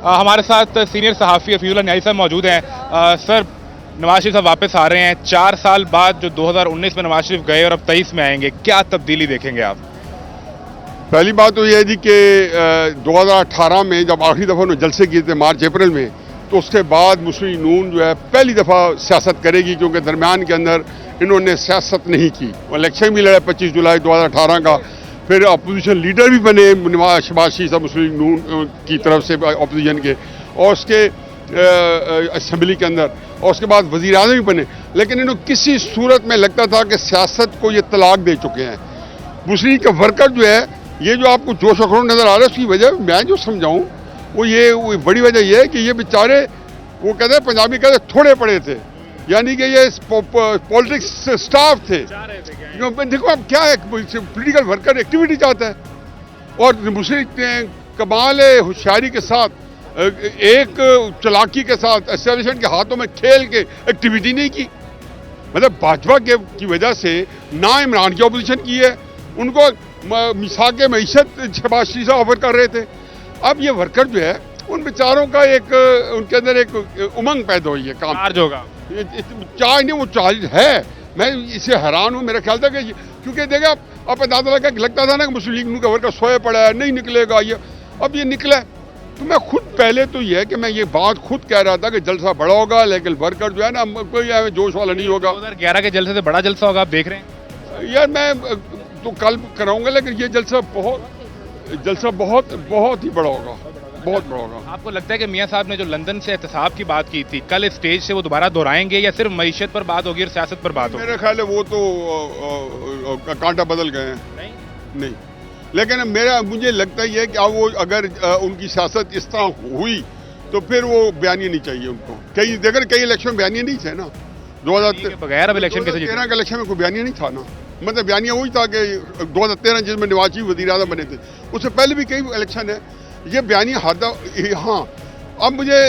हमारे साथ सीनियर सहाफ़ी हफीजुल्लाह न्याजी साहब मौजूद हैं। सर, नवाज शरीफ साहब वापस आ रहे हैं 4 साल बाद, जो 2019 में नवाज शरीफ गए और अब 23 में आएंगे, क्या तब्दीली देखेंगे आप? पहली बात तो यह है जी कि 2018 में जब आखिरी दफ़ा उन्होंने जलसे किए थे मार्च अप्रैल में, तो उसके बाद मुस्लिम नून जो है पहली दफ़ा सियासत करेगी, क्योंकि दरमियान के अंदर इन्होंने सियासत नहीं की। इलेक्शन भी लड़ा 25 जुलाई 2018 का, फिर अपोजिशन लीडर भी बने शहबाज शरीफ साहब मुस्लिम नून की तरफ से अपोजिशन के, और उसके असम्बली के अंदर, और उसके बाद वज़ीर आज़म भी बने। लेकिन इन्होंने किसी सूरत में लगता था कि सियासत को ये तलाक दे चुके हैं। मुस्लिम के वर्कर जो है, ये जो आपको जोश और खरोश नज़र आ रहा है, उसकी वजह मैं जो समझाऊँ वो बड़ी वजह यह है कि ये बेचारे, वो कहते हैं पंजाबी कहते हैं, थोड़े पड़े थे, यानी कि ये पॉलिटिक्स स्टाफ थे। देखो अब क्या है, पॉलिटिकल वर्कर एक्टिविटी चाहता है, और मुस्लिम कमाल होशियारी के साथ, एक चलाकी के साथ एस्टेब्लिशमेंट के हाथों में खेल के एक्टिविटी नहीं की। मतलब भाजपा की वजह से ना इमरान की अपोजिशन की है, उनको मिसाक मईशत शहबाज शरीफ साहब ऑफर कर रहे थे। अब ये वर्कर जो है, उन बेचारों का एक उनके अंदर एक उमंग पैदा हुई है, काम चार्ज होगा, चार्ज नहीं, वो चार्ज है। मैं इससे हैरान हूँ, मेरा ख्याल था कि क्योंकि देखा अब अंदाजा लगता था ना कि मुस्लिम लीग का वर्कर सोया पड़ा है, नहीं निकलेगा ये, अब ये निकला। तो मैं खुद पहले तो ये है कि मैं ये बात खुद कह रहा था कि जलसा बड़ा होगा, लेकिन वर्कर जो है ना, कोई जोश वाला नहीं होगा। 2011 के जलसे से बड़ा जलसा होगा, आप देख रहे हैं? यार मैं तो कल कराऊंगा, लेकिन ये जलसा बहुत ही बड़ा होगा, बहुत बड़ा होगा। आपको लगता है कि मियां साहब ने जो लंदन से एहतसाब की बात की थी, कल स्टेज से वो दोबारा दोहराएंगे, या सिर्फ मईशत पर बात होगी और सियासत पर बात होगी? मेरा ख्याल है वो तो कांटा बदल गए हैं। नहीं, लेकिन मुझे लगता ही है कि अब वो अगर उनकी सियासत इस तरह हुई तो फिर वो बयानिया नहीं चाहिए उनको। कई इलेक्शन बयानिया नहीं थे ना, 2013 अब इलेक्शन कैसे? 2013 के इलेक्शन में कोई बयानिया नहीं था ना। मतलब बयानिया वही था कि 2013 जिसमें नवाज शरीफ वज़ीर आज़म बने थे, उससे पहले भी कई इलेक्शन है। ये बयानिया हाँ, अब मुझे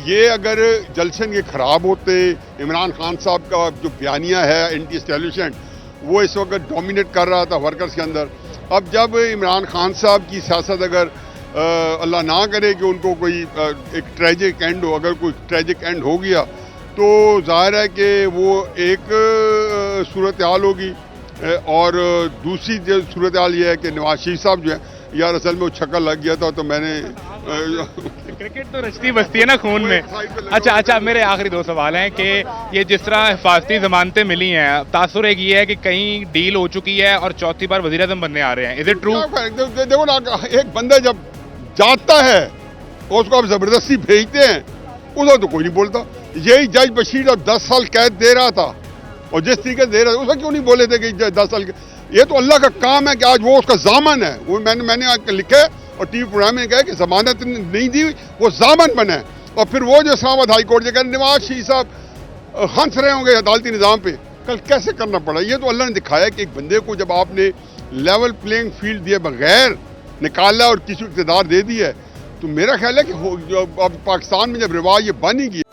ये अगर जलसन ये ख़राब होते, इमरान खान साहब का जो बयानिया है एंटी एस्टेब्लिशमेंट, वो इस वक्त डोमिनेट कर रहा था वर्कर्स के अंदर। अब जब इमरान खान साहब की सियासत अगर अल्लाह ना करे कि उनको कोई एक ट्रेजिक एंड हो, अगर कोई ट्रेजिक एंड हो गया तो जाहिर है कि वो एक सूरत हाल होगी। और दूसरी जो सूरत हाल ये है कि नवाज शरीफ साहब जो है, यार असल में वो छक्का लग गया था, तो मैंने क्रिकेट तो रचती बसती है ना खून में। अच्छा, मेरे आखिरी 2 सवाल हैं कि ये जिस तरह हिफाजती जमानतें मिली हैं, तासुर एक ये है कि कहीं डील हो चुकी है और चौथी बार वज़ीर आज़म बनने आ रहे हैं। Is it true? देखो ना, एक बंदा जब जाता है और उसको आप जबरदस्ती भेजते हैं, उसको तो कोई नहीं बोलता। यही जज बशीर जब 10 साल कैद दे रहा था, और जिस तरीके से दे रहा था, उसको क्यों नहीं बोले थे कि 10 साल? ये तो अल्लाह का काम है कि आज वो उसका जामन है। वो मैंने आज लिखा है और टीवी प्रोग्राम में कहा कि जमानत नहीं दी, वो जामन बना है। और फिर वो जो इस्लामाबाद हाई कोर्ट जगह नवाज शरीफ साहब हंस रहे होंगे अदालती निज़ाम पे, कल कैसे करना पड़ा। ये तो अल्लाह ने दिखाया कि एक बंदे को जब आपने लेवल प्लेइंग फील्ड दिए बगैर निकाला और किसी इक़्तिदार दे दिया है, तो मेरा ख्याल है कि अब पाकिस्तान में जब रिवाज ये बन ही गया।